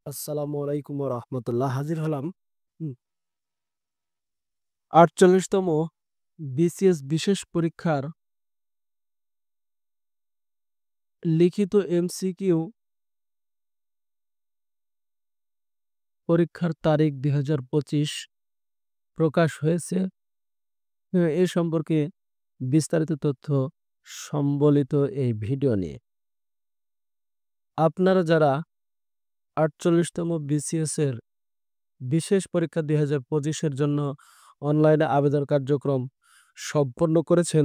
আসসালামু আলাইকুম রহমতুল্লাহ। হাজির হলাম ৪৮তম বিসিএস বিশেষ পরীক্ষার লিখিত এমসিকিউ পরীক্ষার তারিখ ২০২৫ প্রকাশ হয়েছে। এ সম্পর্কে বিস্তারিত তথ্য সম্বলিত এই ভিডিও নিয়ে আপনারা যারা ৪৮তম বিসিএস এর বিশেষ পরীক্ষা ২০২৫-এর জন্য অনলাইনে আবেদন কার্যক্রম সম্পন্ন করেছেন,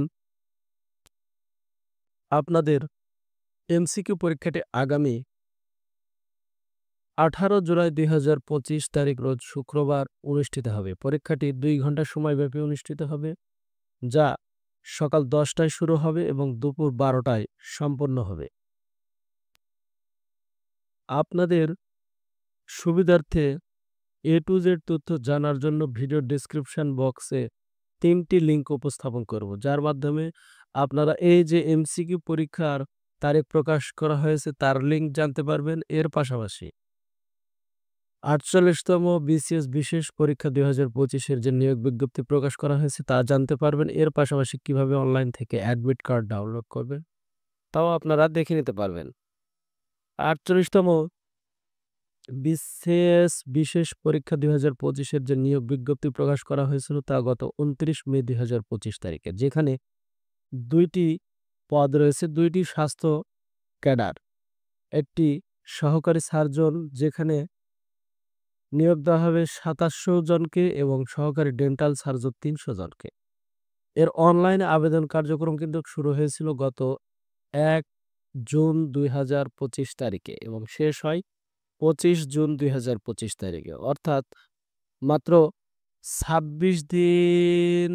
আপনাদের এমসিকিউ পরীক্ষাটি আগামী ১৮ জুলাই ২০২৫ তারিখ রোজ শুক্রবার অনুষ্ঠিত হবে। পরীক্ষাটি ২ ঘন্টা সময়ব্যাপী অনুষ্ঠিত হবে, যা সকাল ১০টায় শুরু হবে এবং দুপুর ১২টায় সম্পন্ন হবে। আপনাদের সুবিধার্থে এ টু জেড তথ্য জানার জন্য ভিডিও ডেসক্রিপশন বক্সে ৩টি লিঙ্ক উপস্থাপন করব, যার মাধ্যমে আপনারা এই যে এমসিকিউ পরীক্ষার তারিখ প্রকাশ করা হয়েছে তার লিঙ্ক জানতে পারবেন। এর পাশাপাশি ৪৮তম বিসিএস বিশেষ পরীক্ষা ২০২৫-এর যে নিয়োগ বিজ্ঞপ্তি প্রকাশ করা হয়েছে তা জানতে পারবেন। এর পাশাপাশি কিভাবে অনলাইন থেকে অ্যাডমিট কার্ড ডাউনলোড করবেন তাও আপনারা দেখে নিতে পারবেন। ৪৮তম বিসিএস বিশেষ পরীক্ষা ২০২৫-এর যে নিয়োগ বিজ্ঞপ্তি প্রকাশ করা হয়েছিল তা গত ২৯ মে ২০২৫ তারিখে, যেখানে ২টি পদ রয়েছে, ২টি স্বাস্থ্য ক্যাডার, একটি সহকারী সার্জন, যেখানে নিয়োগ দেওয়া হবে ২৭০০ জনকে এবং সহকারী ডেন্টাল সার্জন ৩০০ জনকে। এর অনলাইনে আবেদন কার্যক্রম কিন্তু শুরু হয়েছিল গত ১ জুন ২০২৫ তারিখে এবং শেষ হয় ২৫ জুন ২০২৫ তারিখে, অর্থাৎ মাত্র ২৬ দিন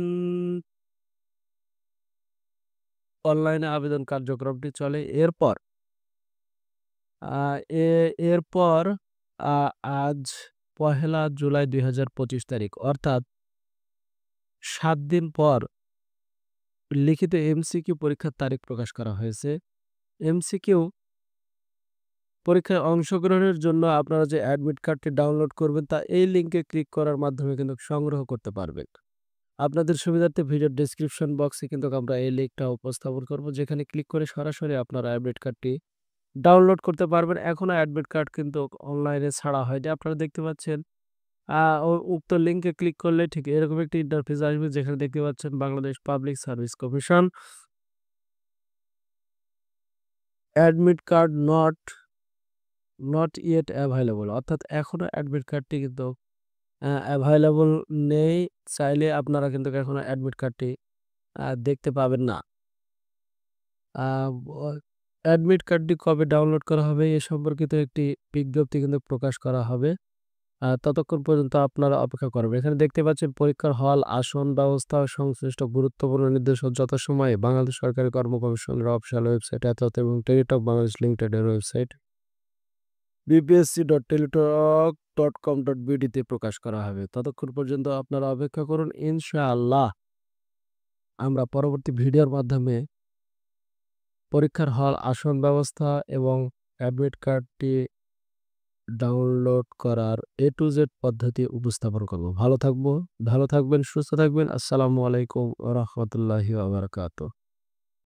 অনলাইনে আবেদন কার্যক্রমটি চলে। এরপর আজ ১লা জুলাই ২০২৫ তারিখ, অর্থাৎ ৭ দিন পর লিখিত এমসিকিউ পরীক্ষার তারিখ প্রকাশ করা হয়েছে। এমসিকিউ পরীক্ষায় অংশগ্রহণের জন্য আপনারা যে অ্যাডমিট কার্ডটি ডাউনলোড করবেন তা এই লিঙ্কে ক্লিক করার মাধ্যমে কিন্তু সংগ্রহ করতে পারবেন। আপনাদের সুবিধার্থে ভিডিও ডেসক্রিপশন বক্সে কিন্তু আমরা এই লিঙ্কটা উপস্থাপন করব, যেখানে ক্লিক করে সরাসরি আপনারা অ্যাডমিট কার্ডটি ডাউনলোড করতে পারবেন। এখনো অ্যাডমিট কার্ড কিন্তু অনলাইনে ছাড়া হয়নি। আপনারা দেখতে পাচ্ছেন উক্ত লিঙ্কে ক্লিক করলে ঠিক এরকম একটি ইন্টারফেস আসবে, যেখানে দেখতে পাচ্ছেন Bangladesh public service commission admit card not yet available, অর্থাৎ এখনো অ্যাডমিট কার্ডটি কিন্তু অ্যাভাইলেবল নেই। চাইলে আপনারা কিন্তু এখনো অ্যাডমিট কার্ডটি দেখতে পাবেন না। অ্যাডমিট কার্ডটি কবে ডাউনলোড করা হবে এ সম্পর্কিত একটি বিজ্ঞপ্তি কিন্তু প্রকাশ করা হবে। ততক্ষণ পর্যন্ত আপনারা অপেক্ষা করবেন। এখানে দেখতে পাচ্ছেন পরীক্ষার হল, আসন ব্যবস্থা সংশ্লিষ্ট গুরুত্বপূর্ণ নির্দেশ যথাসময়ে বাংলাদেশ সরকারি কর্ম কমিশনের অফিসিয়াল ওয়েবসাইট এবং টেলিটক বাংলাদেশ লিমিটেডের ওয়েবসাইট bpsc.teletalk.com.bd তে প্রকাশ করা হবে। ততক্ষণ পর্যন্ত আপনারা অপেক্ষা করুন। ইনশাআল্লাহ আমরা পরবর্তী ভিডিওর মাধ্যমে পরীক্ষার হল, আসন ব্যবস্থা এবং অ্যাডমিট কার্ডটি ডাউনলোড করার এ টু জেড পদ্ধতি উপস্থাপন করব। ভালো থাকবেন, সুস্থ থাকবেন। আসসালামু আলাইকুম ওয়া রাহমাতুল্লাহি ওয়া বারাকাতুহু।